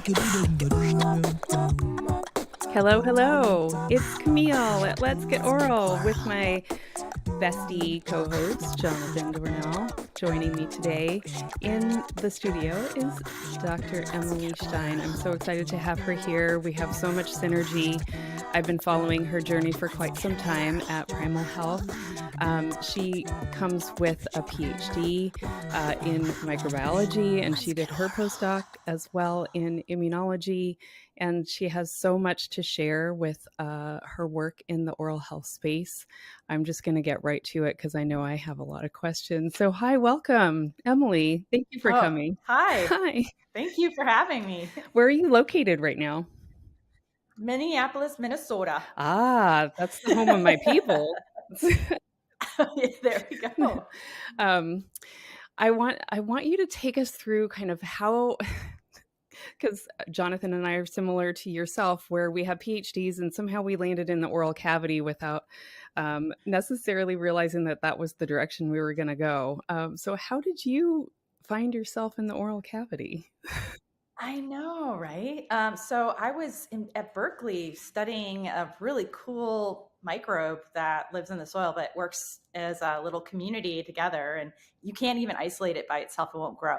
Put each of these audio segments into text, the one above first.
Hello, hello. It's Camille at Let's Get Oral with my bestie co-host, Jonathan Dornell. Joining me today in the studio is Dr. Emily Stein. I'm so excited to have her here. We have so much synergy. I've been following her journey for quite some time at Primal Health. She comes with a Ph.D. In microbiology, and she did her postdoc as well in immunology. And she has so much to share with her work in the oral health space. I'm just going to get right to it because I know I have a lot of questions. So hi, welcome, Emily. Thank you for coming. Hi. Hi. Thank you for having me. Where are you located right now? Minneapolis, Minnesota. Ah, that's the home of my people. There we go. I want you to take us through kind of how, because Jonathan and I are similar to yourself, where we have PhDs and somehow we landed in the oral cavity without necessarily realizing that that was the direction we were going to go. So how did you find yourself in the oral cavity? I know, right? So I was at Berkeley studying a really cool microbe that lives in the soil, but works as a little community together. And you can't even isolate it by itself. It won't grow.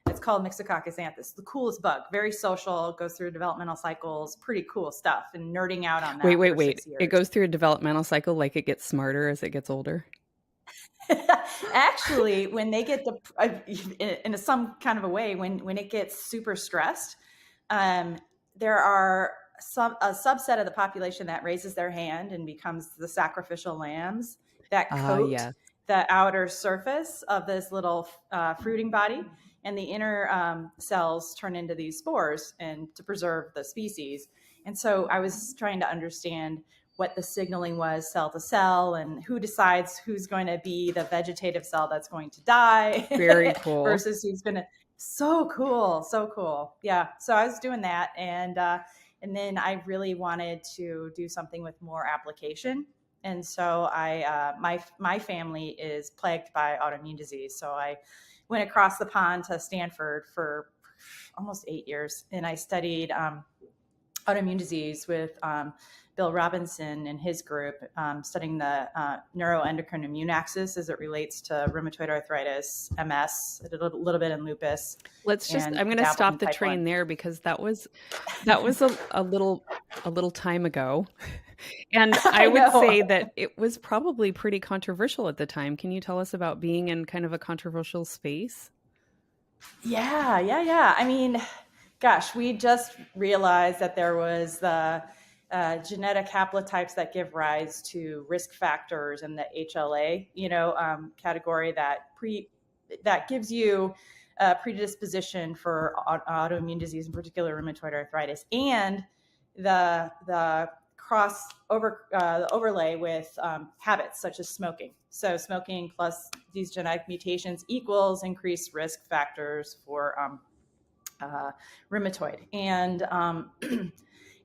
It's called Myxococcus anthus, the coolest bug, very social, goes through developmental cycles, pretty cool stuff, and nerding out on that Wait. for 6 years. It goes through a developmental cycle, like it gets smarter as it gets older? Actually, when they get in some kind of a way, when it gets super stressed, there are a subset of the population that raises their hand and becomes the sacrificial lambs that coat the outer surface of this little fruiting body, and the inner cells turn into these spores and to preserve the species. And so I was trying to understand what the signaling was cell to cell and who decides who's going to be the vegetative cell that's going to die. Very cool. Versus who's going to, so cool. Yeah. So I was doing that. And then I really wanted to do something with more application. And so my family is plagued by autoimmune disease. So I went across the pond to Stanford for almost 8 years. And I studied autoimmune disease with Bill Robinson and his group, studying the neuroendocrine immune axis as it relates to rheumatoid arthritis, MS, a little bit in lupus. I'm going to stop the train there because that was a little time ago. And I would say that it was probably pretty controversial at the time. Can you tell us about being in kind of a controversial space? Yeah. I mean, gosh, we just realized that there was the genetic haplotypes that give rise to risk factors in the HLA, category that gives you a predisposition for autoimmune disease, in particular rheumatoid arthritis, and the the overlay with habits such as smoking. So smoking plus these genetic mutations equals increased risk factors for rheumatoid. And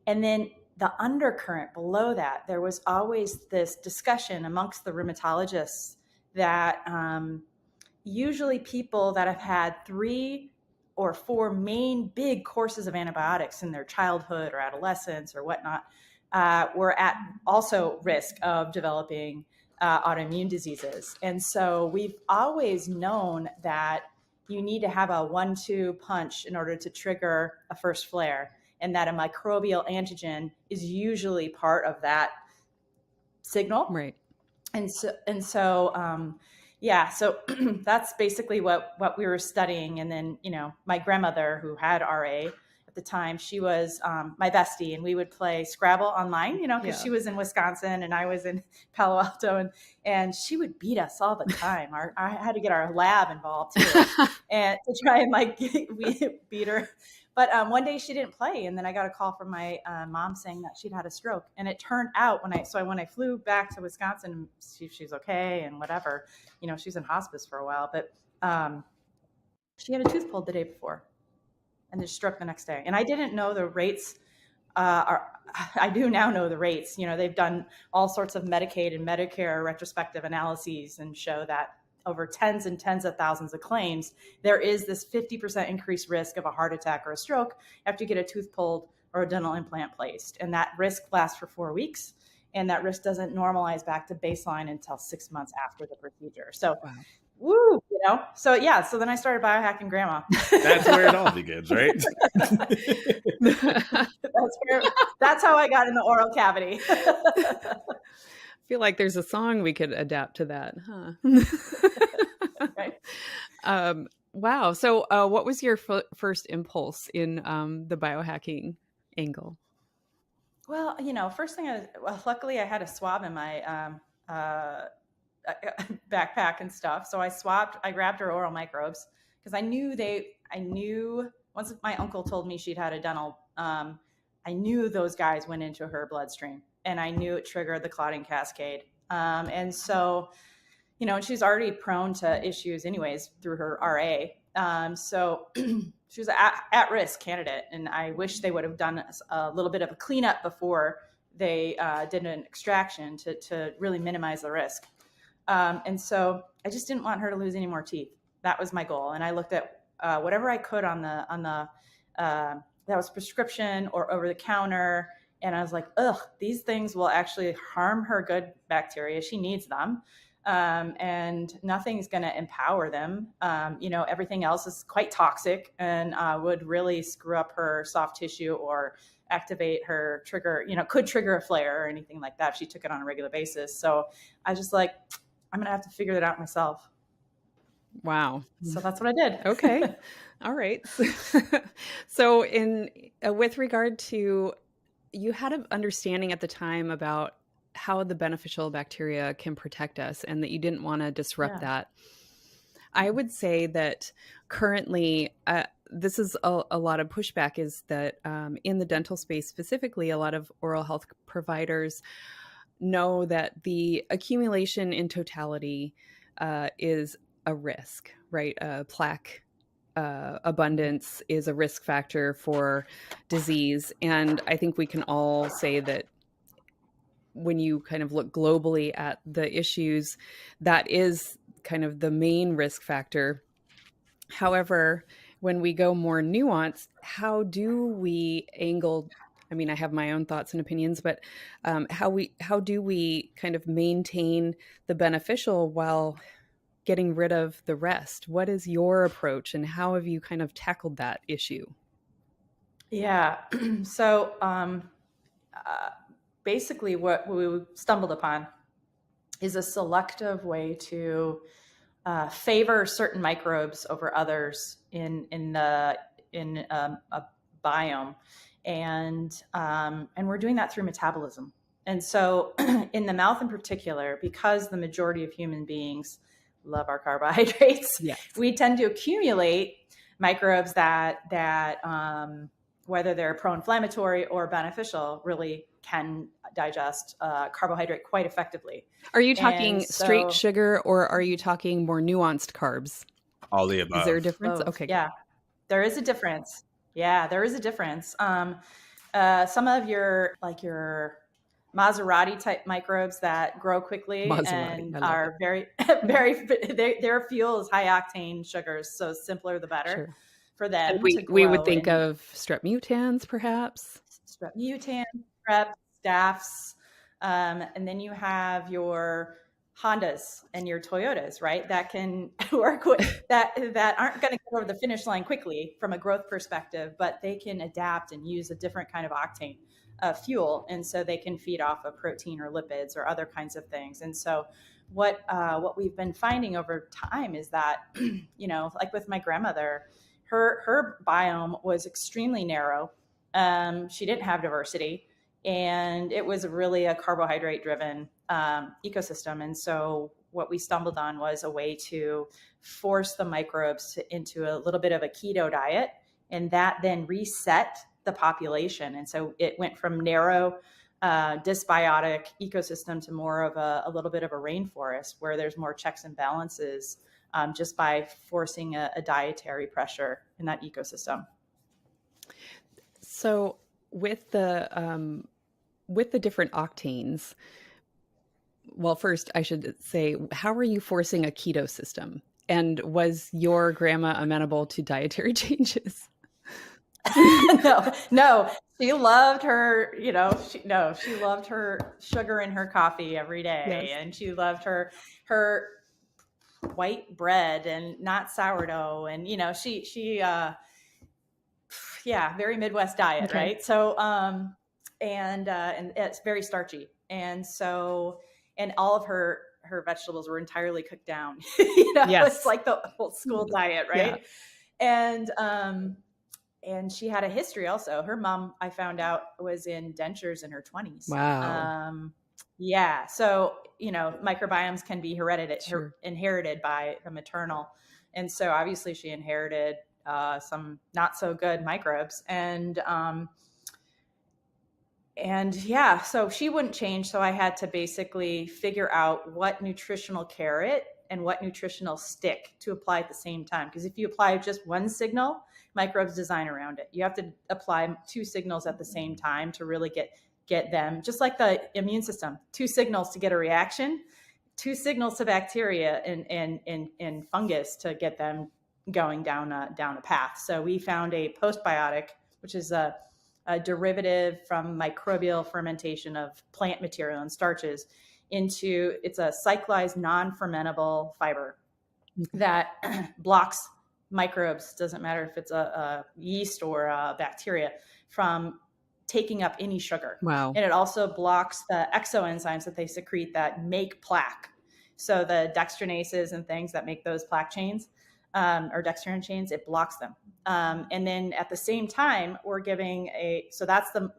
and then the undercurrent below that, there was always this discussion amongst the rheumatologists that usually people that have had 3 or 4 main big courses of antibiotics in their childhood or adolescence or whatnot were at also risk of developing autoimmune diseases. And so we've always known that you need to have a 1-2 punch in order to trigger a first flare, and that a microbial antigen is usually part of that signal. Right. And so that's basically what we were studying. And then, my grandmother, who had RA at the time, she was my bestie, and we would play Scrabble online, because she was in Wisconsin and I was in Palo Alto, and she would beat us all the time. I had to get our lab involved too, and to try and we beat her. But one day she didn't play, and then I got a call from my mom saying that she'd had a stroke. And it turned out when I flew back to Wisconsin, she's okay and whatever, she's in hospice for a while, but she had a tooth pulled the day before and then stroke the next day. And I didn't know the rates. I do now know the rates. They've done all sorts of Medicaid and Medicare retrospective analyses and show that over tens and tens of thousands of claims, there is this 50% increased risk of a heart attack or a stroke after you get a tooth pulled or a dental implant placed. And that risk lasts for 4 weeks. And that risk doesn't normalize back to baseline until 6 months after the procedure. So, Wow. woo, you know? So yeah, so then I started biohacking grandma. That's where it all begins, right? That's how I got in the oral cavity. I feel like there's a song we could adapt to that, huh? Right. Wow. So what was your first impulse in the biohacking angle? Well, you know, first thing luckily I had a swab in my backpack and stuff. So I grabbed her oral microbes because I knew once my uncle told me she'd had a dental, I knew those guys went into her bloodstream and I knew it triggered the clotting cascade. And so, you know, she's already prone to issues anyways through her RA. So she was an at-risk candidate, and I wish they would have done a little bit of a cleanup before they did an extraction to really minimize the risk. And so I just didn't want her to lose any more teeth. That was my goal. And I looked at whatever I could on the that was prescription or over the counter. And I was like, ugh, these things will actually harm her good bacteria. She needs them. And nothing's going to empower them. You know, everything else is quite toxic and would really screw up her soft tissue or activate her trigger, you know, could trigger a flare or anything like that if she took it on a regular basis. So I was just like, I'm going to have to figure that out myself. Wow. So that's what I did. Okay. All right. So in with regard to, you had an understanding at the time about how the beneficial bacteria can protect us and that you didn't want to disrupt that. I would say that currently, this is a lot of pushback is that in the dental space specifically, a lot of oral health providers know that the accumulation in totality is a risk, right? Plaque abundance is a risk factor for disease. And I think we can all say that when you kind of look globally at the issues, that is kind of the main risk factor. However, when we go more nuanced, how do we angle, I mean, I have my own thoughts and opinions, but how do we kind of maintain the beneficial while getting rid of the rest? What is your approach and how have you kind of tackled that issue? Yeah. So basically what we stumbled upon is a selective way to favor certain microbes over others in a biome, and we're doing that through metabolism. And so, in the mouth in particular, because the majority of human beings love our carbohydrates, yes, we tend to accumulate microbes that whether they're pro-inflammatory or beneficial, really can digest carbohydrate quite effectively. Are you talking straight sugar or are you talking more nuanced carbs? All the above. Is there a difference? Both. Okay. Yeah, there is a difference. Yeah, there is a difference. Some of your Maserati type microbes that grow quickly and are very, very, their fuel is high octane sugars. So simpler the better for them. We would think of strep mutans, perhaps. Strep mutans, strep, staphs. And then you have your Hondas and your Toyotas, right? That can work with that aren't going to get over the finish line quickly from a growth perspective, but they can adapt and use a different kind of octane fuel. And so they can feed off of protein or lipids or other kinds of things. And so what we've been finding over time is that, you know, like with my grandmother, her biome was extremely narrow. She didn't have diversity, and it was really a carbohydrate driven ecosystem. And so what we stumbled on was a way to force the microbes into a little bit of a keto diet, and that then reset the population. And so it went from narrow dysbiotic ecosystem to more of a little bit of a rainforest where there's more checks and balances just by forcing a dietary pressure in that ecosystem. So with the different octanes, Well, first, I should say, how are you forcing a keto system? And was your grandma amenable to dietary changes? No, she loved her, she loved her sugar in her coffee every day. Yes. And she loved her white bread and not sourdough. And, very Midwest diet. Okay. Right. So, and it's very starchy. And so, and all of her vegetables were entirely cooked down. Yes. It's like the old school diet. Right. Yeah. And she had a history also. Her mom, I found out, was in dentures in her 20s. Wow. Yeah. So, microbiomes can be Sure. inherited by the maternal. And so obviously she inherited some not so good microbes. And yeah, so she wouldn't change. So I had to basically figure out what nutritional carrot and what nutritional stick to apply at the same time. Because if you apply just one signal, microbes design around it. You have to apply two signals at the same time to really get them, just like the immune system, two signals to get a reaction, two signals to bacteria and fungus to get them going down a path. So we found a postbiotic, which is a derivative from microbial fermentation of plant material and starches it's a cyclized non-fermentable fiber that blocks microbes, doesn't matter if it's a yeast or a bacteria, from taking up any sugar. Wow. And it also blocks the exoenzymes that they secrete that make plaque. So the dextrinases and things that make those plaque chains or dextrin chains, it blocks them. And then at the same time, we're giving so that's the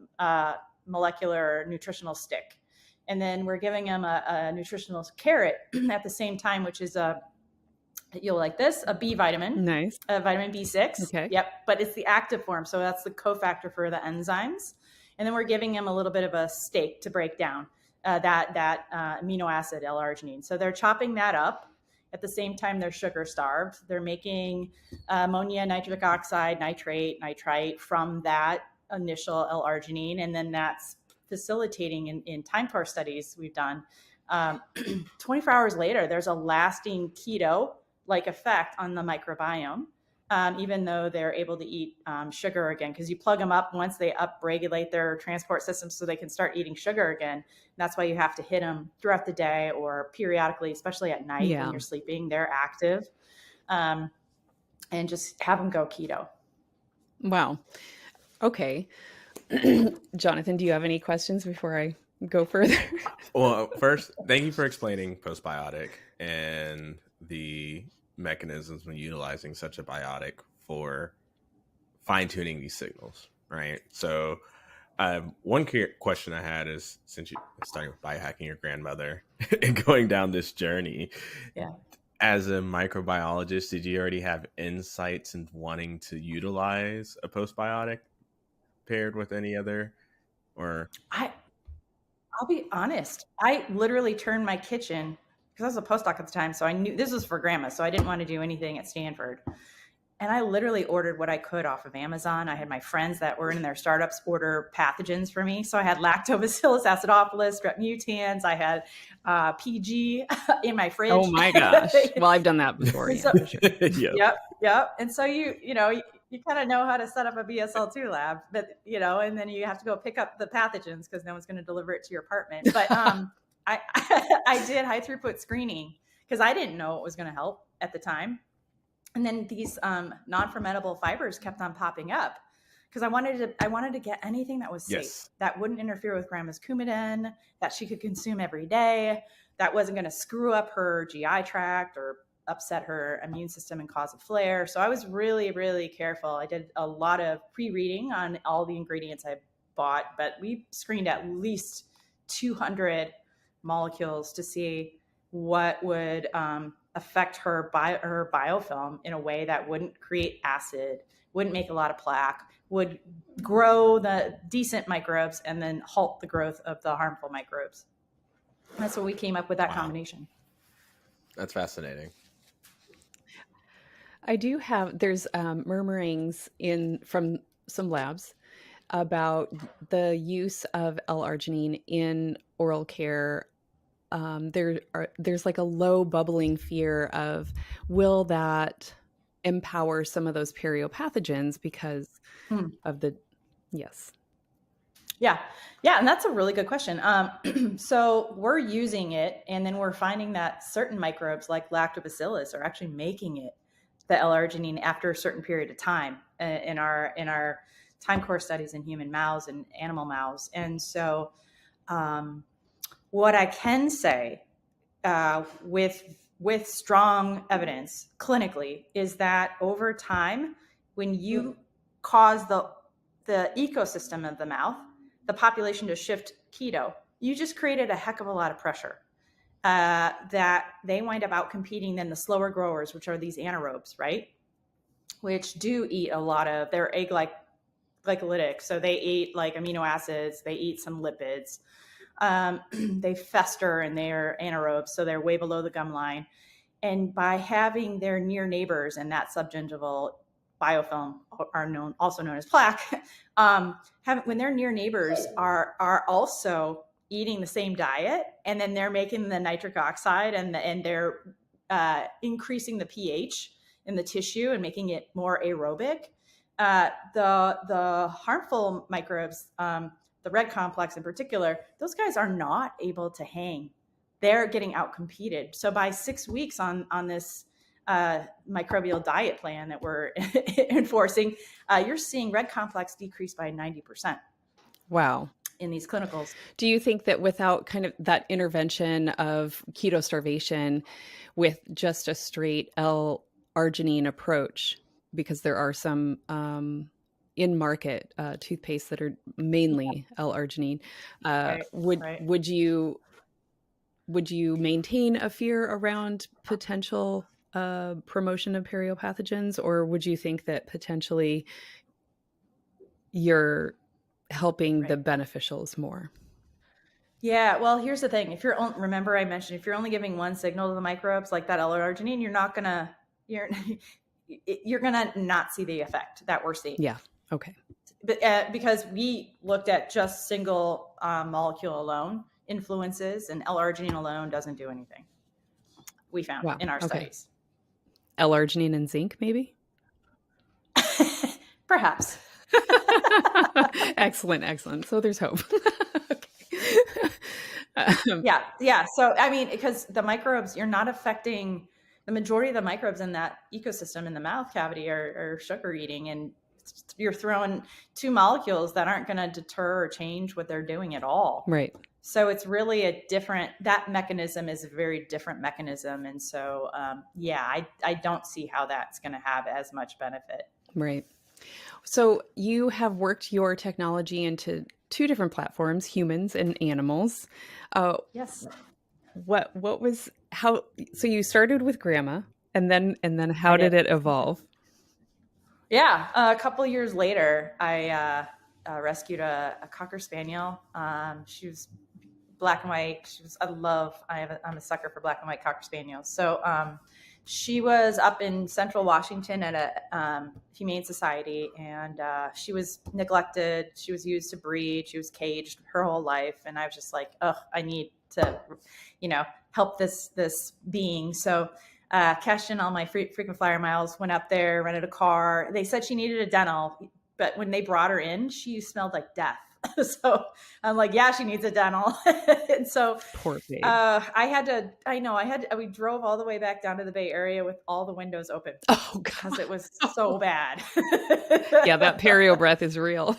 molecular nutritional stick. And then we're giving them a nutritional carrot at the same time, which is you'll like this, a B vitamin. Nice. A vitamin B6. Okay. Yep. But it's the active form. So that's the cofactor for the enzymes. And then we're giving them a little bit of a steak to break down that amino acid L-arginine. So they're chopping that up. At the same time, they're sugar starved. They're making ammonia, nitric oxide, nitrite from that initial L-arginine. And then that's facilitating in time course studies we've done. 24 hours later, there's a lasting keto-like effect on the microbiome, even though they're able to eat sugar again, because you plug them up once they upregulate their transport systems so they can start eating sugar again. That's why you have to hit them throughout the day or periodically, especially at night when you're sleeping. They're active, and just have them go keto. Wow. Okay. Jonathan, do you have any questions before I go further? Well, first, thank you for explaining postbiotic and the mechanisms when utilizing such a biotic for fine-tuning these signals, right? So one question I had is, since you're starting with biohacking your grandmother and going down this journey, as a microbiologist, did you already have insights in wanting to utilize a postbiotic paired with any other, or? I'll be honest. I literally turned my kitchen, because I was a postdoc at the time, so I knew this was for grandma, so I didn't want to do anything at Stanford. And I literally ordered what I could off of Amazon. I had my friends that were in their startups order pathogens for me. So I had Lactobacillus acidophilus, Strep mutans. I had PG in my fridge. Oh my gosh. Well, I've done that before. So, for sure. Yep. And so you kind of know how to set up a BSL-2 lab, but and then you have to go pick up the pathogens because no one's going to deliver it to your apartment. But I did high throughput screening because I didn't know it was going to help at the time. And then these non-fermentable fibers kept on popping up because I wanted to get anything that was safe, that wouldn't interfere with grandma's Coumadin, that she could consume every day, that wasn't going to screw up her GI tract or upset her immune system and cause a flare. So I was really, really careful. I did a lot of pre-reading on all the ingredients I bought, but we screened at least 200 molecules to see what would affect her biofilm in a way that wouldn't create acid, wouldn't make a lot of plaque, would grow the decent microbes and then halt the growth of the harmful microbes. That's what we came up with that combination. That's fascinating. I do have, there's murmurings from some labs about the use of L-arginine in oral care there's like a low bubbling fear of, will that empower some of those periopathogens because of the, yes. Yeah. Yeah. And that's a really good question. So we're using it, and then we're finding that certain microbes like lactobacillus are actually making it, the L-arginine, after a certain period of time in our time course studies in human mouse and animal mouse. And so what I can say with strong evidence clinically is that over time, when you cause the ecosystem of the mouth, the population to shift keto, you just created a heck of a lot of pressure that they wind up outcompeting then the slower growers, which are these anaerobes, right? Which do eat a lot of, they're egg-like glycolytic. So they eat like amino acids, they eat some lipids. They fester and they're anaerobes, so they're way below the gum line. And by having their near neighbors and that subgingival biofilm, are also known as plaque, when their near neighbors are also eating the same diet, and then they're making the nitric oxide and they're increasing the pH in the tissue and making it more aerobic. The harmful microbes, the red complex in particular, those guys are not able to hang. They're getting outcompeted. So by 6 weeks on this microbial diet plan that we're enforcing, you're seeing red complex decrease by 90%. Wow. In these clinicals. Do you think that without kind of that intervention of keto starvation with just a straight L-arginine approach, because there are some in market toothpaste that are mainly L-arginine, would you maintain a fear around potential promotion of periopathogens, or would you think that potentially you're helping the beneficials more? Yeah, well, here's the thing. Remember I mentioned, if you're only giving one signal to the microbes like that L-arginine, you're gonna not see the effect that we're seeing. Yeah. Okay. But because we looked at just single molecule alone influences, and L-arginine alone doesn't do anything. We found in our studies. L-arginine and zinc, maybe? Perhaps. Excellent. So there's hope. Yeah. So, I mean, because the microbes, you're not affecting the majority of the microbes in that ecosystem in the mouth cavity are sugar eating, and you're throwing two molecules that aren't going to deter or change what they're doing at all. Right. So it's really that mechanism is a very different mechanism. And so, I don't see how that's going to have as much benefit. Right. So you have worked your technology into two different platforms, humans and animals. Yes. So you started with grandma, and then how did it evolve? Yeah. A couple of years later, I rescued a Cocker Spaniel. She was black and white. I'm a sucker for black and white Cocker Spaniels. So, she was up in Central Washington at a humane society, and she was neglected. She was used to breed. She was caged her whole life. And I was just like, I need to, help this being. So cashed in all my frequent flyer miles, went up there, rented a car. They said she needed a dental, but when they brought her in, she smelled like death. So I'm like, yeah, she needs a dental. And so poor babe. We drove all the way back down to the Bay Area with all the windows open. Oh, God. Because it was so bad. Yeah, that perio breath is real.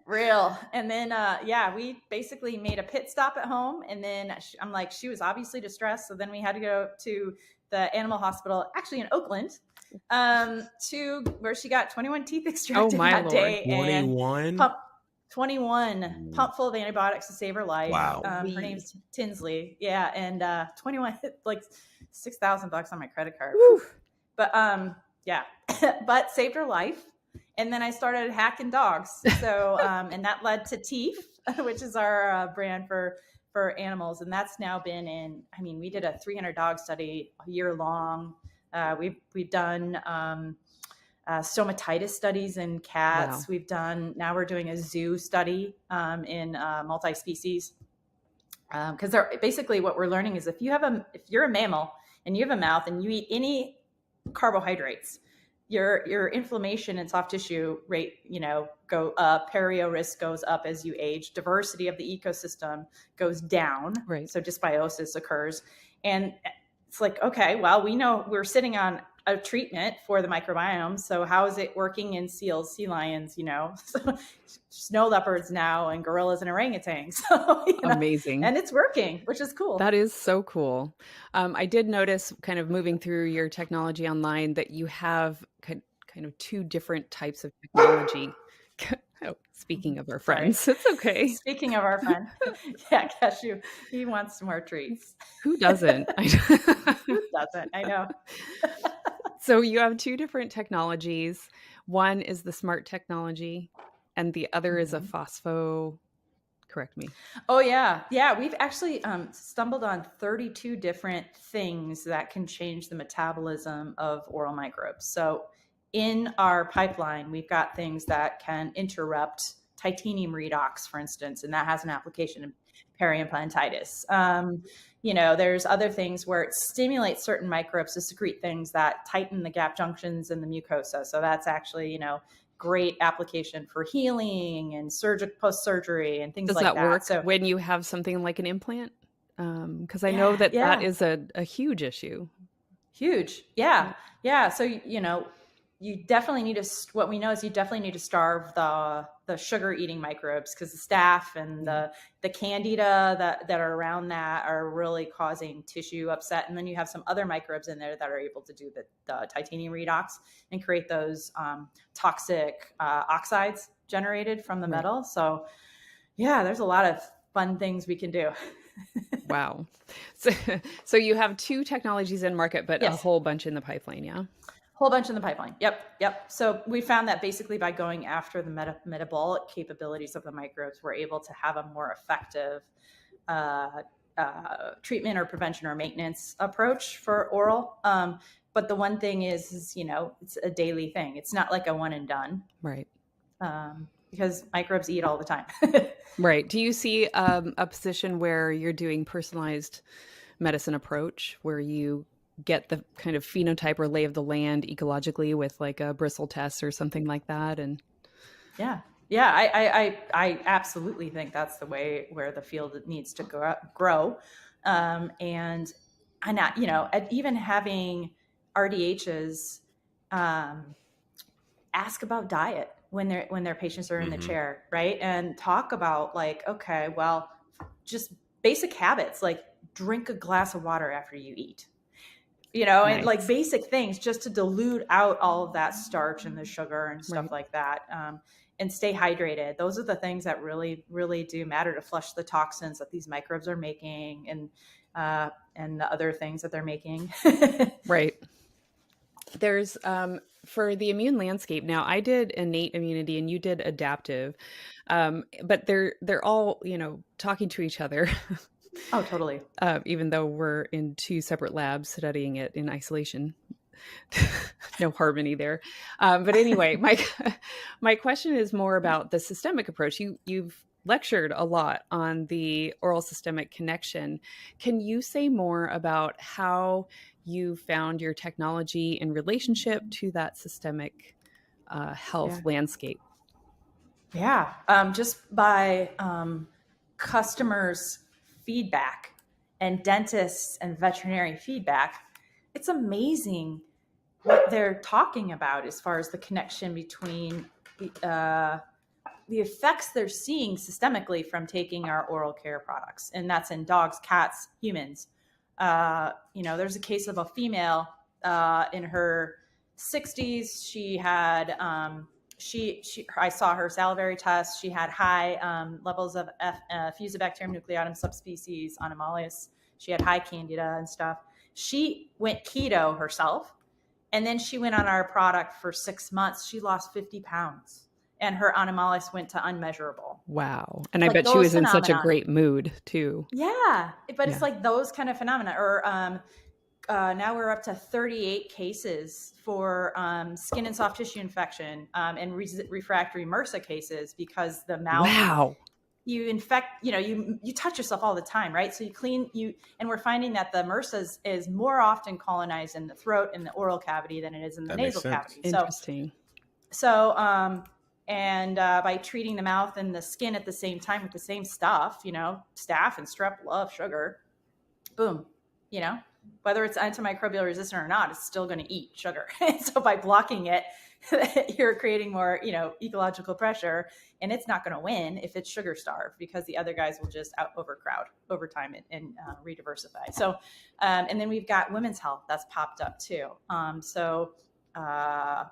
Real. And then, we basically made a pit stop at home. And then I'm like, she was obviously distressed. So then we had to go to the animal hospital, actually in Oakland, to where she got 21 teeth extracted that Lord. Day. 21? 21 pump full of antibiotics to save her life. Wow. Her name's Tinsley. Yeah. And 21, like $6,000 on my credit card. Whew. But but saved her life. And then I started hacking dogs. So, and that led to Teef, which is our brand for animals. And that's now been we did a 300 dog study a year long. We've done stomatitis studies in cats. Wow. Now we're doing a zoo study in multi-species. Because basically what we're learning is if you're a mammal and you have a mouth and you eat any carbohydrates, your inflammation and soft tissue rate, go up, perio risk goes up as you age, diversity of the ecosystem goes down. Right. So dysbiosis occurs. And it's like, okay, well, we know we're sitting on a treatment for the microbiome. So how is it working in seals, sea lions, so snow leopards now and gorillas and orangutans. So, Amazing. And it's working, which is cool. That is so cool. I did notice kind of moving through your technology online that you have kind of two different types of technology. Oh, speaking of our friends, Sorry. It's okay. Speaking of our friend, yeah, Cashew, he wants some more treats. Who doesn't? Who doesn't? I know. So you have two different technologies. One is the smart technology, and the other is a phospho. Correct me. Oh, yeah. Yeah. We've actually stumbled on 32 different things that can change the metabolism of oral microbes. So in our pipeline, we've got things that can interrupt titanium redox, for instance, and that has an application in periimplantitis. There's other things where it stimulates certain microbes to secrete things that tighten the gap junctions in the mucosa. So that's actually, great application for healing and post-surgery and things like that. Does that work so, when you have something like an implant? Because I know that is a huge issue. Huge. Yeah. So, you definitely need to, what we know is you definitely need to starve the sugar eating microbes, because the staph and the candida that are around that are really causing tissue upset. And then you have some other microbes in there that are able to do the titanium redox and create those toxic oxides generated from the metal. So yeah, there's a lot of fun things we can do. Wow. So you have two technologies in market, but a whole bunch in the pipeline. Yeah. Whole bunch in the pipeline. Yep. So we found that basically by going after the metabolic capabilities of the microbes, we're able to have a more effective treatment or prevention or maintenance approach for oral. But the one thing is, it's a daily thing. It's not like a one and done. Right. Because microbes eat all the time. Right. Do you see a position where you're doing personalized medicine approach, where you get the kind of phenotype or lay of the land ecologically with like a bristle test or something like that? And I absolutely think that's the way where the field needs to grow. And even having RDHs ask about diet when their patients are in the chair, right? And talk about like, okay, well, just basic habits, like drink a glass of water after you eat. Nice. And like basic things just to dilute out all of that starch and the sugar and stuff like that. And stay hydrated. Those are the things that really, really do matter to flush the toxins that these microbes are making and the other things that they're making. Right. There's for the immune landscape. Now, I did innate immunity and you did adaptive, but they're all, talking to each other. Oh, totally. Even though we're in two separate labs studying it in isolation. No harmony there. But anyway, my question is more about the systemic approach. You've lectured a lot on the oral systemic connection. Can you say more about how you found your technology in relationship to that systemic health landscape? Yeah, just by customers' feedback and dentists and veterinary feedback, it's amazing what they're talking about as far as the connection between the effects they're seeing systemically from taking our oral care products. And that's in dogs, cats, humans. There's a case of a female in her 60s. She had, I saw her salivary test. She had high levels of Fusobacterium nucleatum subspecies Anomalies. She had high candida and stuff. She went keto herself. And then she went on our product for 6 months. She lost 50 pounds and her Anomalies went to unmeasurable. Wow. And I bet she was in such a great mood too. Yeah. But it's like those kind of phenomena. Or now we're up to 38 cases for skin and soft tissue infection and refractory MRSA cases because the mouth. Wow. you infect, you touch yourself all the time, right? So and we're finding that the MRSA is more often colonized in the throat and the oral cavity than it is in the nasal cavity. Interesting. And by treating the mouth and the skin at the same time with the same stuff, staph and strep love sugar, boom, whether it's antimicrobial resistant or not, it's still going to eat sugar. So by blocking it, you're creating more, ecological pressure, and it's not going to win if it's sugar starved, because the other guys will just overcrowd over time and rediversify. So, and then we've got women's health that's popped up too.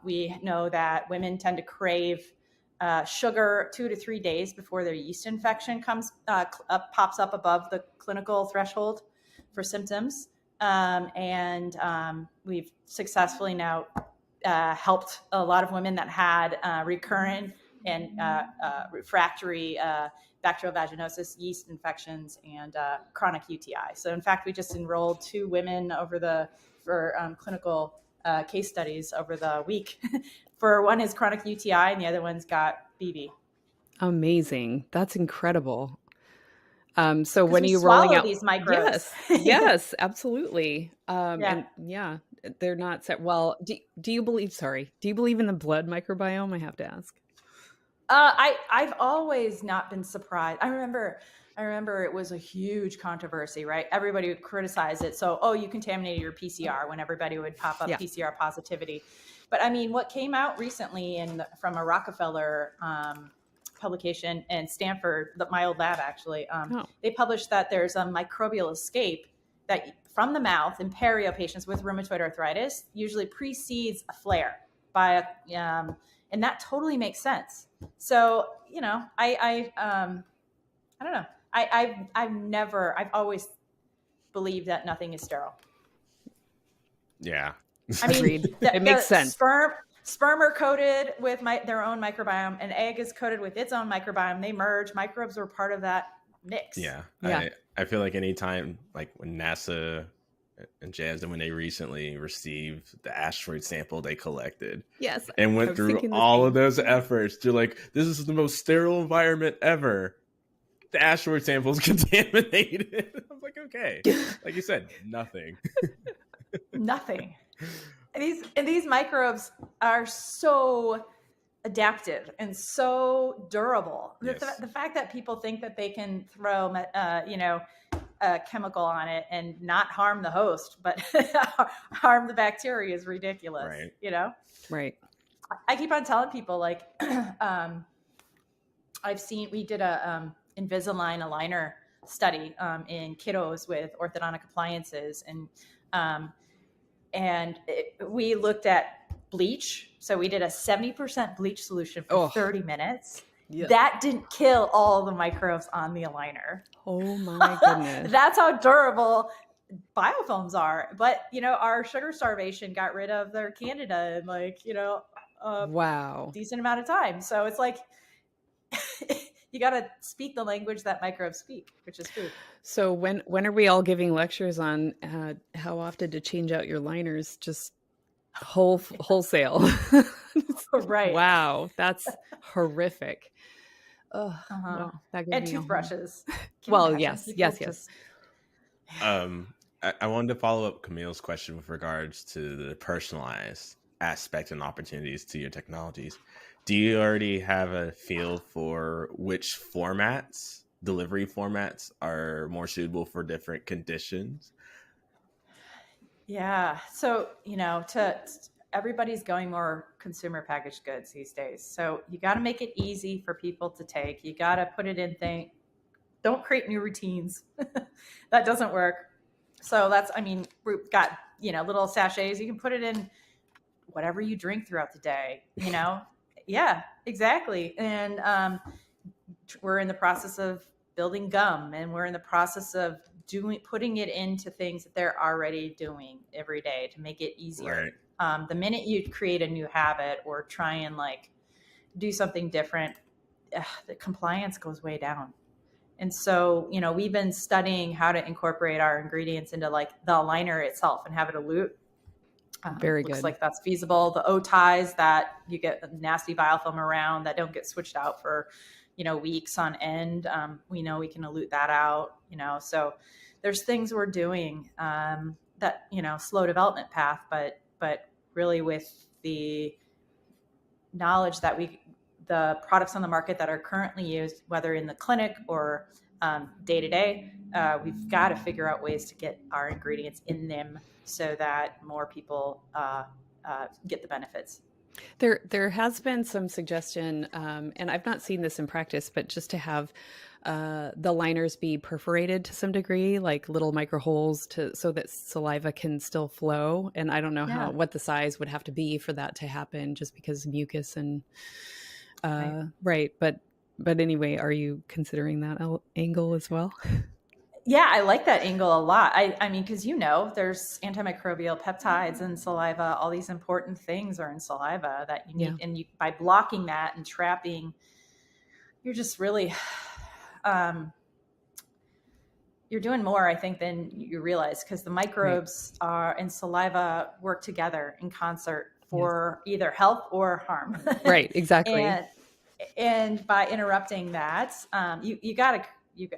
We know that women tend to crave sugar 2 to 3 days before their yeast infection pops up above the clinical threshold for symptoms. We've successfully now helped a lot of women that had recurrent and refractory bacterial vaginosis, yeast infections, and chronic UTI. So in fact, we just enrolled 2 women for clinical case studies over the week. For one is chronic UTI and the other one's got BV. Amazing. That's incredible. So when are you swallow rolling out these microbes? Yes, absolutely. Yeah. And they're not set. Well, do you believe in the blood microbiome? I have to ask. I've always not been surprised. I remember it was a huge controversy, right? Everybody would criticize it. So, you contaminated your PCR, when everybody would pop up PCR positivity. But I mean, what came out recently from a Rockefeller publication in Stanford, my old lab actually, they published that there's a microbial escape that from the mouth in perio patients with rheumatoid arthritis usually precedes a flare and that totally makes sense. So, I don't know. I've always believed that nothing is sterile. Yeah. I mean, it makes sense. Sperm are coated with their own microbiome, and egg is coated with its own microbiome. They merge. Microbes are part of that mix. Yeah. I feel like anytime, like when NASA and Janssen, when they recently received the asteroid sample they collected, yes, and went through all of those efforts to this is the most sterile environment ever. The asteroid sample is contaminated. I was like, okay, like you said, nothing. Nothing. And these microbes are so adaptive and so durable. Yes. The fact that people think that they can throw, a chemical on it and not harm the host, but harm the bacteria is ridiculous. Right. Right. I keep on telling people, we did a Invisalign aligner study in kiddos with orthodontic appliances, and we looked at bleach. So we did a 70% bleach solution for 30 minutes. Yep. That didn't kill all the microbes on the aligner. Oh my goodness. That's how durable biofilms are. But, our sugar starvation got rid of their candida in wow, decent amount of time. So it's like, you got to speak the language that microbes speak, which is food. So when are we all giving lectures on how often to change out your liners? Just wholesale. Right. Wow. That's horrific. Well, and toothbrushes. Well, yes. I wanted to follow up Camille's question with regards to the personalized aspect and opportunities to your technologies. Do you already have a feel for which delivery formats are more suitable for different conditions? Yeah. So, everybody's going more consumer packaged goods these days. So you got to make it easy for people to take. You got to put it in don't create new routines. That doesn't work. So we've got, little sachets. You can put it in whatever you drink throughout the day, Yeah, exactly. And we're in the process of building gum, and we're in the process of putting it into things that they're already doing every day to make it easier. Right. The minute you create a new habit or try and do something different, the compliance goes way down. And so, we've been studying how to incorporate our ingredients into the aligner itself and have it elute. Very good. Looks like that's feasible. The O ties that you get nasty biofilm around that don't get switched out for weeks on end. We know we can elute that out, so there's things we're doing that, slow development path, but really with the knowledge that the products on the market that are currently used, whether in the clinic or day to day, we've got to figure out ways to get our ingredients in them so that more people get the benefits. There has been some suggestion, and I've not seen this in practice, but just to have the liners be perforated to some degree, like little micro holes so that saliva can still flow. And I don't know what the size would have to be for that to happen, just because mucus and right. But anyway, are you considering that angle as well? Yeah, I like that angle a lot. I mean, because there's antimicrobial peptides in saliva. All these important things are in saliva that you need, and by blocking that and trapping, you're just really, you're doing more, I think, than you realize, because the microbes are in saliva work together in concert for either health or harm. Right, exactly. and by interrupting that,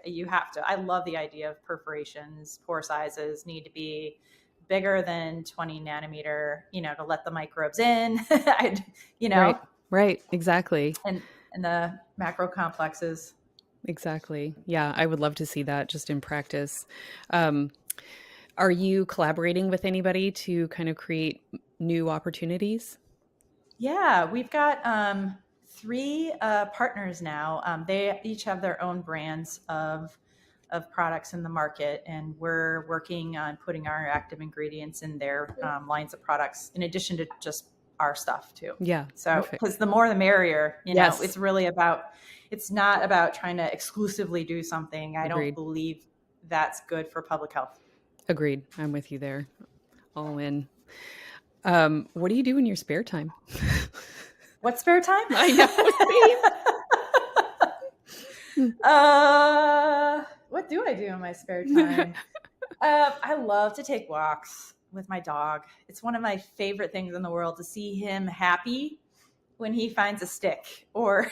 you have to. I love the idea of perforations. Pore sizes need to be bigger than 20 nanometer, to let the microbes in, Right, exactly. And the macro complexes. Exactly. Yeah, I would love to see that just in practice. Are you collaborating with anybody to kind of create new opportunities? Yeah, we've got 3 partners now. They each have their own brands of products in the market, and we're working on putting our active ingredients in their lines of products, in addition to just our stuff too. Yeah. So, because the more the merrier, Yes. it's really it's not about trying to exclusively do something. I don't believe that's good for public health. Agreed. I'm with you there. All in. What do you do in your spare time? What spare time? I know. What do I do in my spare time? I love to take walks with my dog. It's one of my favorite things in the world to see him happy when he finds a stick, or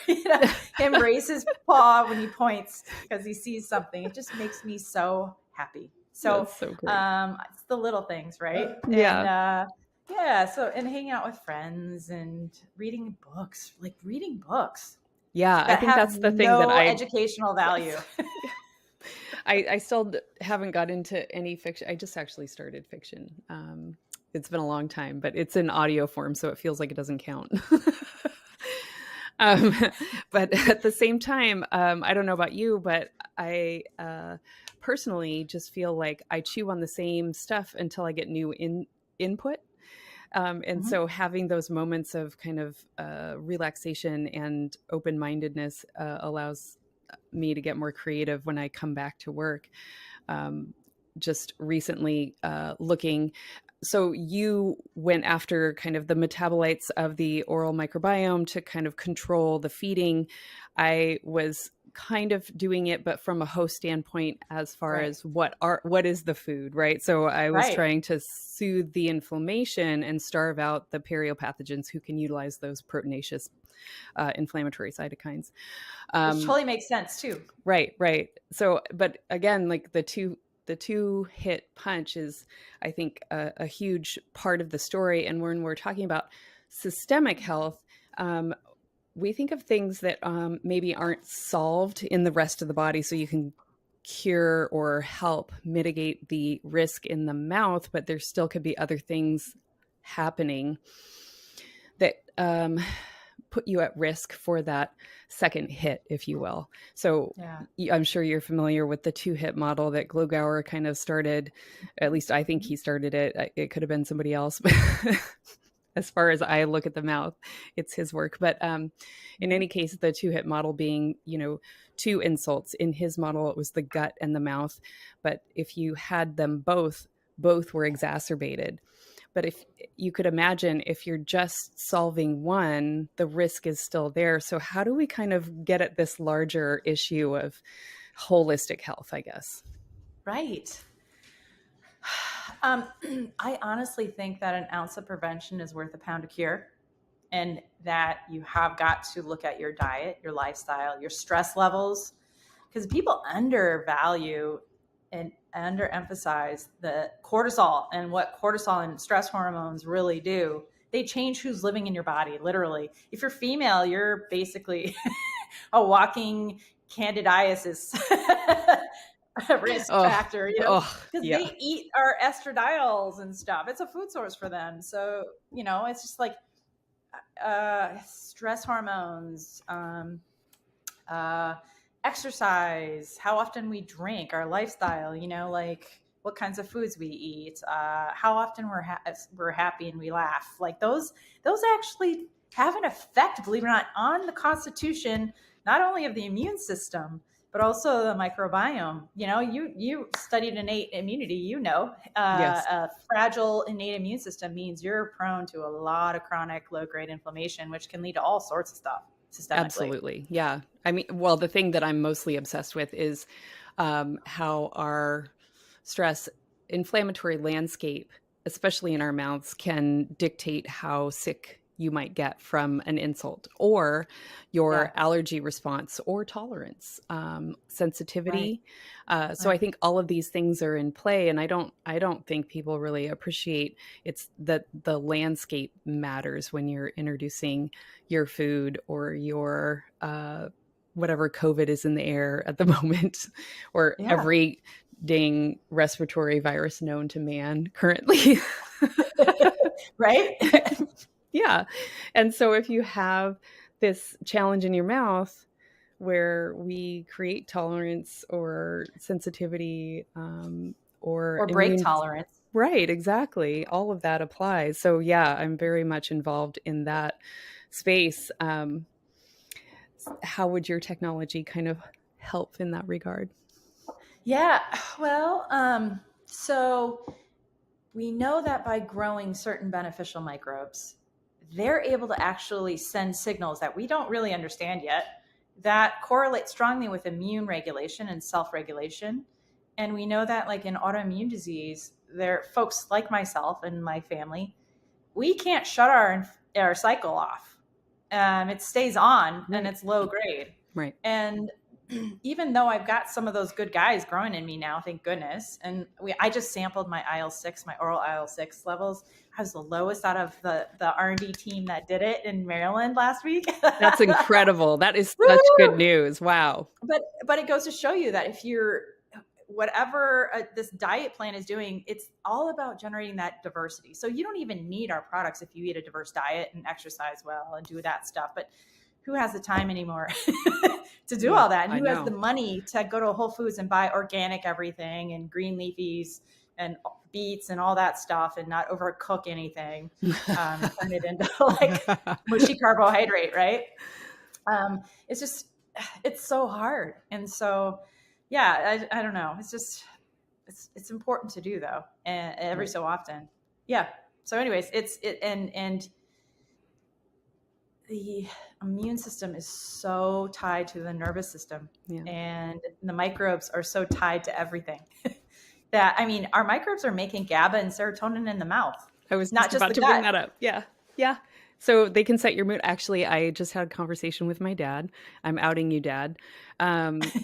him raise his paw when he points because he sees something. It just makes me so happy. So, it's the little things, right? Yeah. And and hanging out with friends and reading books. Yeah, I think that's the thing that educational value. I still haven't got into any fiction. I just actually started fiction. It's been a long time, but it's in audio form, so it feels like it doesn't count. But at the same time, I don't know about you, but I personally just feel like I chew on the same stuff until I get new input. And so having those moments of kind of relaxation and open-mindedness allows me to get more creative when I come back to work. Just recently looking, so you went after kind of the metabolites of the oral microbiome to kind of control the feeding. I was kind of doing it, but from a host standpoint, as far as what is the food, right? So I was trying to soothe the inflammation and starve out the periopathogens who can utilize those proteinaceous inflammatory cytokines. Which totally makes sense too. Right. So, but again, like the two hit punch is, I think, a huge part of the story. And when we're talking about systemic health, we think of things that maybe aren't solved in the rest of the body, so you can cure or help mitigate the risk in the mouth, but there still could be other things happening that put you at risk for that second hit, if you will. So I'm sure you're familiar with the 2-hit model that Glogauer kind of started. At least I think he started it. It could have been somebody else, but as far as I look at the mouth, it's his work. But in any case, the 2-hit model being, 2 insults. In his model, it was the gut and the mouth. But if you had them both were exacerbated. But if you could imagine, if you're just solving one, the risk is still there. So how do we kind of get at this larger issue of holistic health, I guess? Right. I honestly think that an ounce of prevention is worth a pound of cure. and that you have got to look at your diet, your lifestyle, your stress levels, because people undervalue and underemphasize the cortisol and what cortisol and stress hormones really do. They change who's living in your body, literally. If you're female, you're basically a walking candidiasis risk factor, because they eat our estradiols and stuff. It's a food source for them. So, it's just like stress hormones, exercise, how often we drink, our lifestyle, like what kinds of foods we eat, how often we're happy and we laugh. Like those actually have an effect, believe it or not, on the constitution, not only of the immune system, but also the microbiome. You studied innate immunity, Yes. A fragile innate immune system means you're prone to a lot of chronic low-grade inflammation, which can lead to all sorts of stuff systemically. Absolutely. Yeah. I mean, well, the thing that I'm mostly obsessed with is how our stress inflammatory landscape, especially in our mouths, can dictate how sick you might get from an insult or your allergy response or tolerance, sensitivity. Right. So I think all of these things are in play, and I don't think people really appreciate it's that the landscape matters when you're introducing your food or your whatever COVID is in the air at the moment, or every dang respiratory virus known to man currently. Right? Yeah. And so if you have this challenge in your mouth where we create tolerance or sensitivity or break tolerance. Right, exactly. All of that applies. So yeah, I'm very much involved in that space. How would your technology kind of help in that regard? Yeah, well, so we know that by growing certain beneficial microbes, they're able to actually send signals that we don't really understand yet that correlate strongly with immune regulation and self-regulation. And we know that, like in autoimmune disease, there folks like myself and my family, we can't shut our cycle off. It stays on and it's low grade. Right. And even though I've got some of those good guys growing in me now, thank goodness. And I just sampled my IL-6, my oral IL-6 levels. I was the lowest out of the R&D team that did it in Maryland last week. That's incredible. That is such good news. Wow. But it goes to show you that if you're, whatever this diet plan is doing, it's all about generating that diversity. So you don't even need our products if you eat a diverse diet and exercise well and do that stuff. But who has the time anymore to do all that? And who has the money to go to Whole Foods and buy organic everything and green leafies and beets and all that stuff and not overcook anything, turn it into like mushy carbohydrate, right? It's so hard. And so, yeah, I don't know. It's just, it's important to do though. And every so often. Yeah. So anyways, and the immune system is so tied to the nervous system, and the microbes are so tied to everything that, I mean, our microbes are making GABA and serotonin in the mouth. I was not just about to bring that up. Yeah. Yeah. So they can set your mood. Actually, I just had a conversation with my dad. I'm outing you, Dad.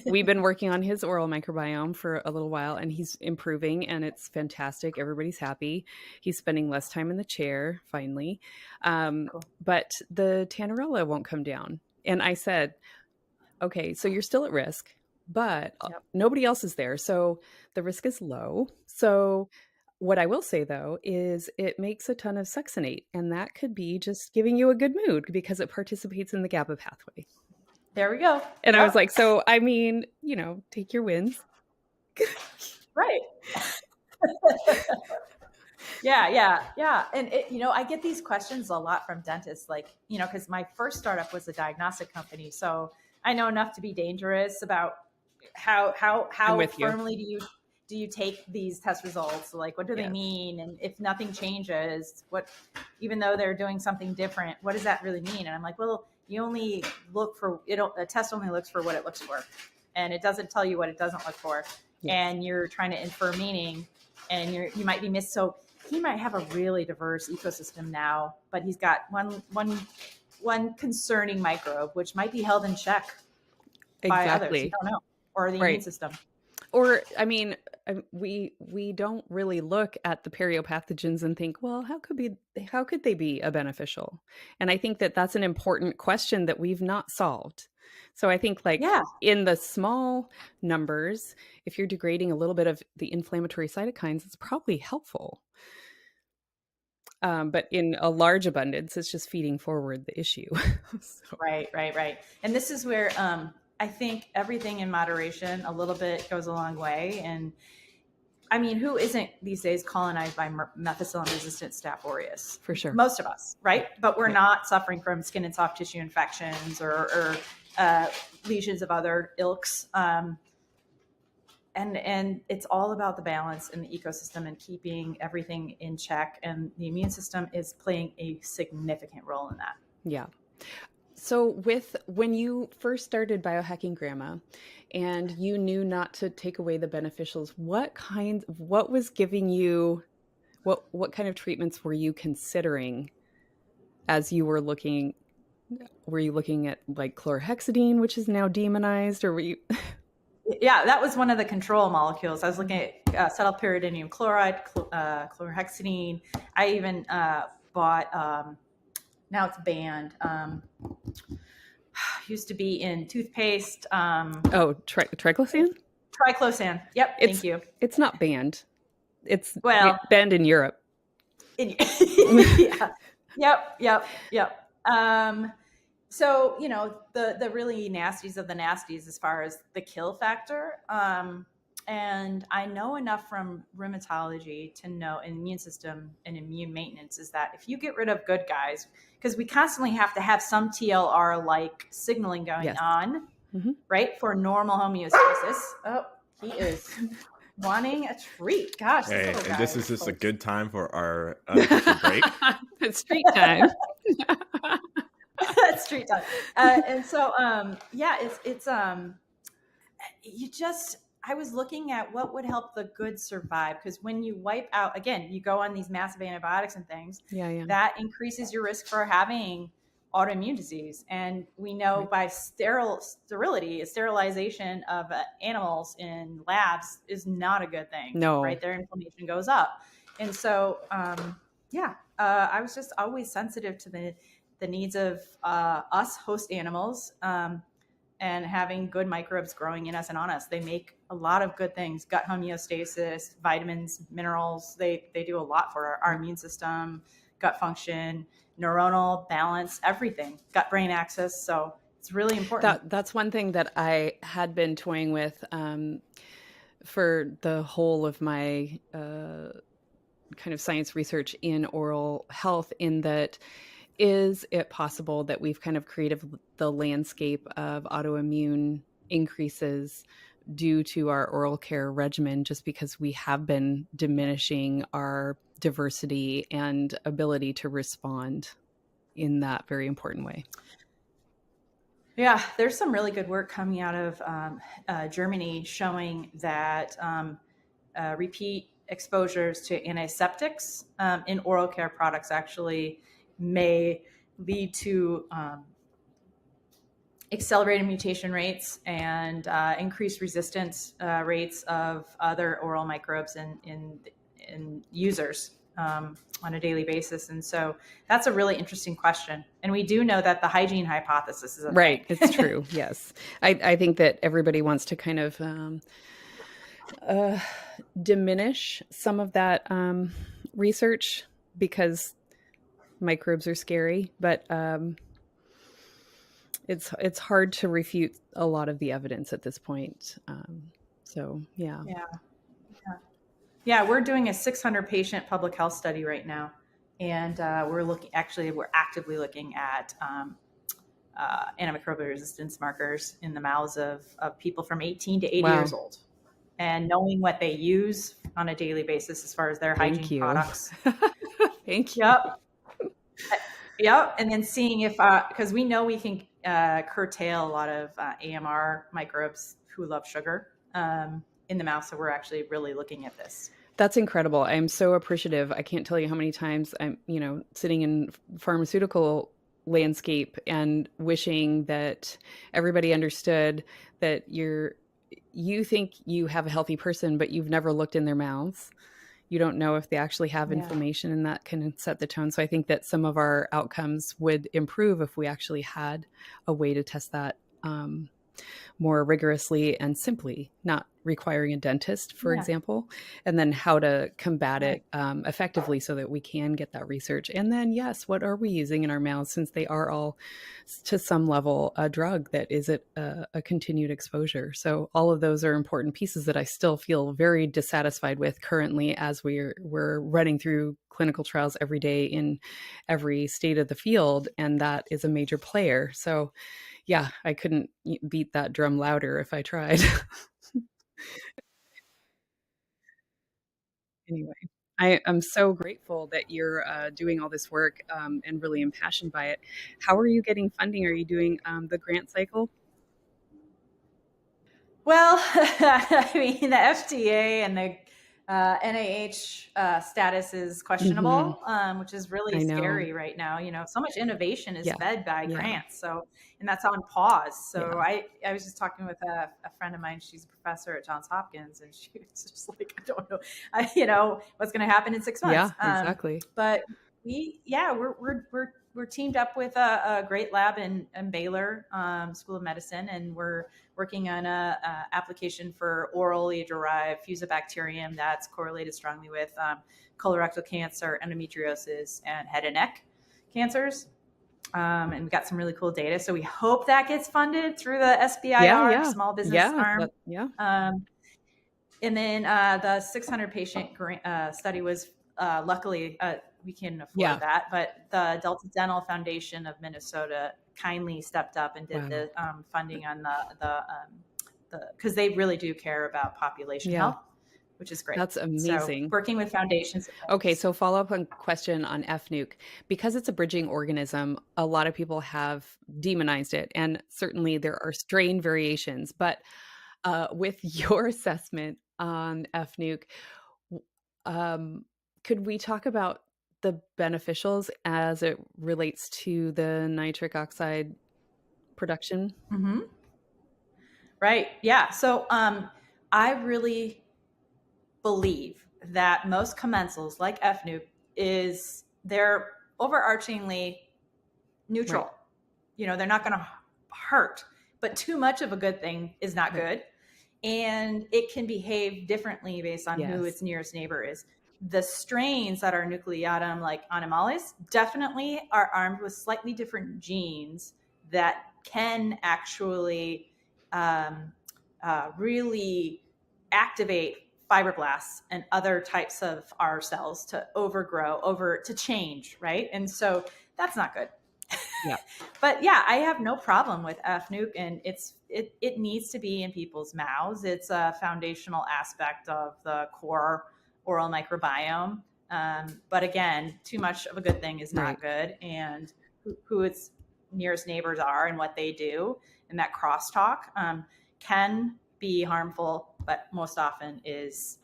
We've been working on his oral microbiome for a little while, and he's improving, and it's fantastic. Everybody's happy. He's spending less time in the chair, finally. Cool. But the Tannerella won't come down. And I said, okay, so you're still at risk, but nobody else is there. So the risk is low. So what I will say, though, is it makes a ton of succinate, and that could be just giving you a good mood because it participates in the GABA pathway. There we go. And I was like, so, I mean, take your wins. Right. Yeah. And, I get these questions a lot from dentists, like, because my first startup was a diagnostic company. So I know enough to be dangerous about how firmly do you take these test results? Like, what do they mean? And if nothing changes, even though they're doing something different, what does that really mean? And I'm like, well, you only look for it. A test only looks for what it looks for, and it doesn't tell you what it doesn't look for. Yes. And you're trying to infer meaning, and you might be missed. So he might have a really diverse ecosystem now, but he's got one concerning microbe, which might be held in check by others. You don't know, or the immune system. Or, I mean, we don't really look at the periopathogens and think, well, how could they be a beneficial? And I think that that's an important question that we've not solved. So I think in the small numbers, if you're degrading a little bit of the inflammatory cytokines, it's probably helpful. But in a large abundance, it's just feeding forward the issue. So. Right. And this is where I think everything in moderation a little bit goes a long way. And I mean, who isn't these days colonized by methicillin-resistant Staph aureus? For sure. Most of us, right? But we're not suffering from skin and soft tissue infections or lesions of other ilks. And it's all about the balance in the ecosystem and keeping everything in check. And the immune system is playing a significant role in that. Yeah. So when you first started Biohacking Grandma and you knew not to take away the beneficials, what was giving you, what kind of treatments were you considering as you were looking at like chlorhexidine, which is now demonized, or were you? Yeah, that was one of the control molecules. I was looking at acetylpyridinium chloride, chlorhexidine. I even bought, now it's banned. Used to be in toothpaste. Triclosan? Triclosan. Yep. Thank you. It's not banned. It's banned in Europe. Yeah. Yep. So, you know, the really nasties of the nasties as far as the kill factor. And I know enough from rheumatology to know in immune system and immune maintenance is that if you get rid of good guys, because we constantly have to have some TLR-like signaling going on, right, for normal homeostasis. Oh, he is wanting a treat. Gosh, hey, this and this is just a good time for our break. It's treat time. It's treat time. And so, I was looking at what would help the good survive, because when you wipe out, again, you go on these massive antibiotics and things, that increases your risk for having autoimmune disease. And we know by sterilization of animals in labs is not a good thing. No. Right? Their inflammation goes up. And so, I was just always sensitive to the needs of us host animals, and having good microbes growing in us and on us. They make a lot of good things: gut homeostasis, vitamins, minerals. They do a lot for our immune system, gut function, neuronal balance, everything, gut-brain axis. So it's really important. That's one thing that I had been toying with for the whole of my kind of science research in oral health, in that, is it possible that we've kind of created the landscape of autoimmune increases due to our oral care regimen, just because we have been diminishing our diversity and ability to respond in that very important way? Yeah, there's some really good work coming out of Germany showing that repeat exposures to antiseptics in oral care products actually may lead to accelerated mutation rates and increased resistance rates of other oral microbes in users on a daily basis. And so that's a really interesting question. And we do know that the hygiene hypothesis is a right. Thing. It's true. Yes. I think that everybody wants to kind of diminish some of that research because microbes are scary, but it's hard to refute a lot of the evidence at this point. Yeah, we're doing a 600 patient public health study right now, and we're actively looking at antimicrobial resistance markers in the mouths of people from 18 to 80 years old, and knowing what they use on a daily basis as far as their hygiene products. Thank you. Yep. And then seeing if, because we know we can curtail a lot of AMR microbes who love sugar in the mouth. So we're actually really looking at this. That's incredible. I'm so appreciative. I can't tell you how many times I'm, sitting in pharmaceutical landscape and wishing that everybody understood that you think you have a healthy person, but you've never looked in their mouths. You don't know if they actually have Yeah. inflammation, and that can set the tone. So I think that some of our outcomes would improve if we actually had a way to test that more rigorously and simply, not requiring a dentist, for example, and then how to combat it effectively so that we can get that research. And then, yes, what are we using in our mouths, since they are all, to some level, a drug that is a continued exposure. So all of those are important pieces that I still feel very dissatisfied with currently, as we're running through clinical trials every day in every state of the field, and that is a major player. So yeah, I couldn't beat that drum louder if I tried. Anyway, I'm so grateful that you're doing all this work and really impassioned by it. How are you getting funding? Are you doing the grant cycle? Well, I mean, the FDA and the NIH status is questionable, which is really scary right now. So much innovation is fed by grants. So, and that's on pause. So I was just talking with a friend of mine. She's a professor at Johns Hopkins, and she was just like, I don't know, what's going to happen in 6 months. Yeah, exactly. But we're teamed up with a great lab in Baylor School of Medicine, and we're working on a application for orally derived fusobacterium that's correlated strongly with colorectal cancer, endometriosis, and head and neck cancers. And we got some really cool data. So we hope that gets funded through the SBIR, Small Business Arm. And then the 600 patient study was luckily we can afford that, but the Delta Dental Foundation of Minnesota kindly stepped up and did the funding on the because they really do care about population health, which is great. That's amazing. So working with foundations. Okay, so follow up on question on FNUC. Because it's a bridging organism, a lot of people have demonized it, and certainly there are strain variations. But with your assessment on FNUC, could we talk about the beneficials as it relates to the nitric oxide production? Right. Yeah. So I really believe that most commensals like FNUC they're overarchingly neutral. They're not going to hurt, but too much of a good thing is not good. And it can behave differently based on who its nearest neighbor is. The strains that are nucleatum, like animalis, definitely are armed with slightly different genes that can actually really activate fibroblasts and other types of our cells to to change, right? And so that's not good. But I have no problem with FNUC, and it needs to be in people's mouths. It's a foundational aspect of the core oral microbiome. But again, too much of a good thing is not good, and who its nearest neighbors are and what they do, and that crosstalk can be harmful, but most often is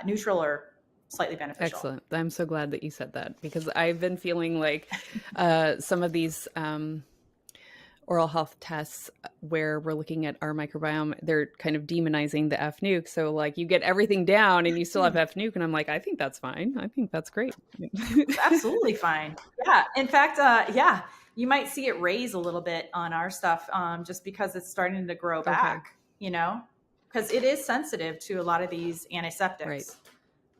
neutral or slightly beneficial. Excellent. I'm so glad that you said that, because I've been feeling like some of these oral health tests where we're looking at our microbiome, they're kind of demonizing the FNUC. So like you get everything down and you still have FNUC, and I'm like, I think that's fine. I think that's great. It's absolutely fine. Yeah. In fact, you might see it raise a little bit on our stuff just because it's starting to grow back, because it is sensitive to a lot of these antiseptics.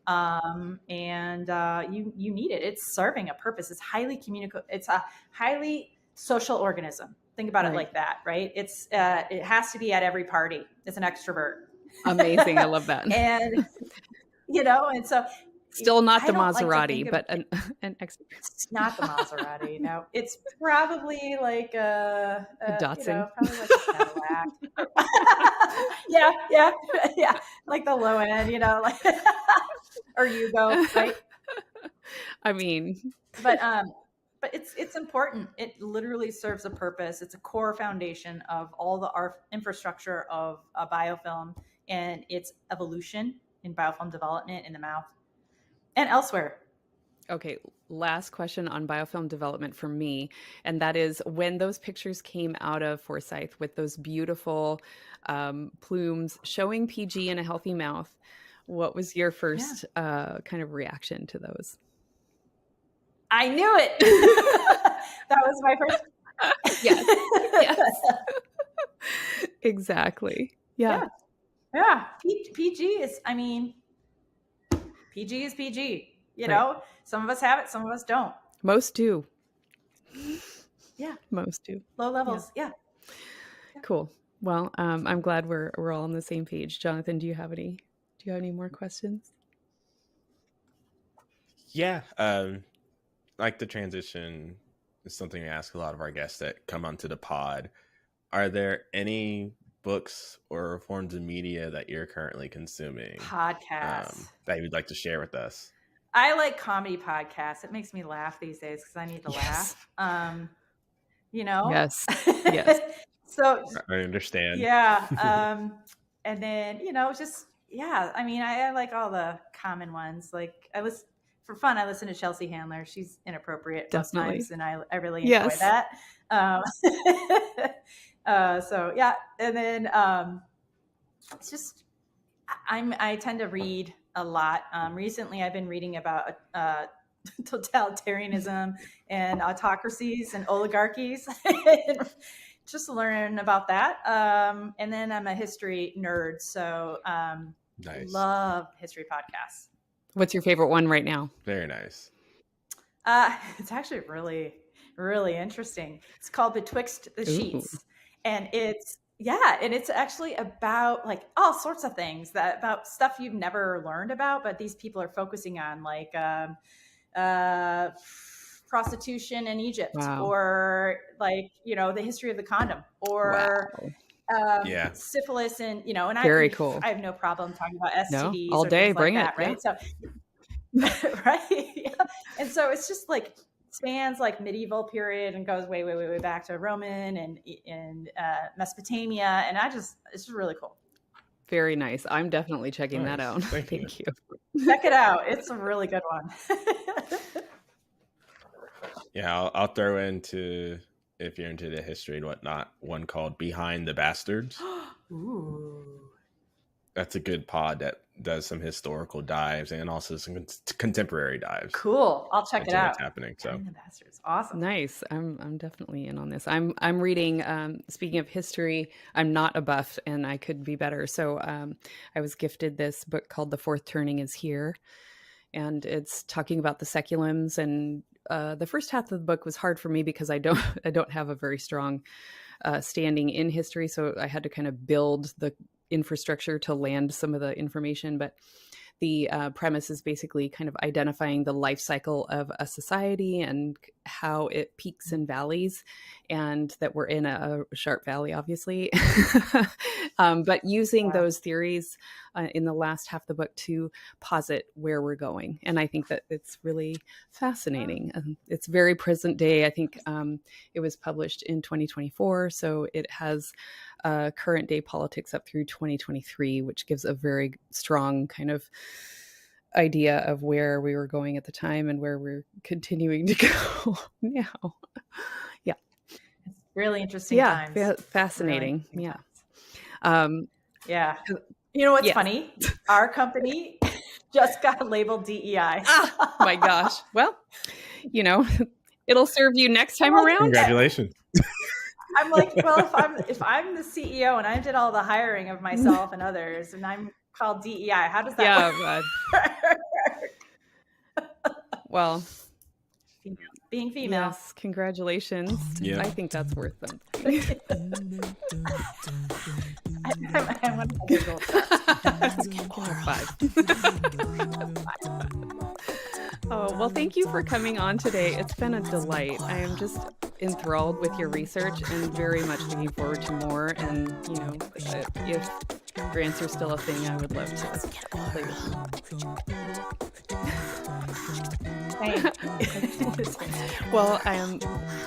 And you need it. It's serving a purpose. It's highly it's a highly social organism. Think about it like that, right? It's it has to be at every party. It's an extrovert. Amazing. I love that. And and so still not the Maserati, but an extrovert. It's not the Maserati. No, it's probably like a Datsun. Probably like a Cadillac. yeah, like the low end, like or Yugo, right? I mean, but it's important. It literally serves a purpose. It's a core foundation of all our infrastructure of a biofilm and its evolution in biofilm development in the mouth and elsewhere. Okay, last question on biofilm development for me, and that is when those pictures came out of Forsyth with those beautiful plumes showing PG in a healthy mouth, what was your first kind of reaction to those? I knew it. That was my first. Yes. Yes. Exactly. Yeah. PG is, I mean, PG is PG. You know, some of us have it, some of us don't. Most do. Yeah. Most do. Low levels. Yeah. Cool. Well, I'm glad we're all on the same page. Jonathan, do you have any more questions? Yeah. Like the transition is something we ask a lot of our guests that come onto the pod. Are there any books or forms of media that you're currently consuming? Podcasts. That you'd like to share with us? I like comedy podcasts. It makes me laugh these days because I need to laugh. You know? Yes. Yes. So I understand. Yeah. And then, you know, just, I mean, I like all the common ones. Like for fun, I listen to Chelsea Handler. She's inappropriate sometimes, and I really enjoy that. So yeah. And then it's just, I tend to read a lot. Recently I've been reading about totalitarianism and autocracies and oligarchies. Just learn about that. And then I'm a history nerd, so Nice. Love history podcasts. What's your favorite one right now? Very nice. It's actually really, really interesting. It's called Betwixt the Sheets. And it's actually about like all sorts of things about stuff you've never learned about, but these people are focusing on, like prostitution in Egypt, or like, you know, the history of the condom, or syphilis, and you know, and cool. I have no problem talking about STDs all day, bring like that, it, right? So right, and so it's just like spans like medieval period and goes way back to Roman and Mesopotamia, and it's just really cool. Very nice. I'm definitely checking that out. Thank you. Check it out. It's a really good one. Yeah, I'll throw into, if you're into the history and whatnot, one called Behind the Bastards. Ooh. That's a good pod that does some historical dives and also some contemporary dives. Cool. I'll check it out. What's happening? So Behind the Bastards. Awesome. Nice. I'm definitely in on this. I'm reading, speaking of history, I'm not a buff and I could be better. So I was gifted this book called The Fourth Turning is Here. And it's talking about the seculums, and the first half of the book was hard for me because I don't have a very strong standing in history, so I had to kind of build the infrastructure to land some of the information. But the premise is basically kind of identifying the life cycle of a society and how it peaks and valleys, and that we're in a sharp valley, obviously. But using those theories in the last half of the book to posit where we're going. And I think that it's really fascinating. It's very present day. I think it was published in 2024. So it has current day politics up through 2023, which gives a very strong kind of idea of where we were going at the time and where we're continuing to go now. Yeah. It's really interesting times. Fascinating. Really Yeah. You know what's funny? Our company just got labeled DEI. Oh my gosh. Well, you know, it'll serve you next time around. Congratulations. I'm like, well, if I'm the CEO and I did all the hiring of myself and others, and I'm called DEI, how does that work? Well, being female. Yes, congratulations. Yeah. I think that's worth something. I want to Google Oh, well, thank you for coming on today. It's been a delight. I am just enthralled with your research and very much looking forward to more. And, you know, if grants are still a thing, I would love to play with you. Well,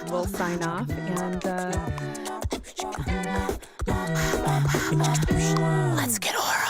we'll sign off, and let's get oral.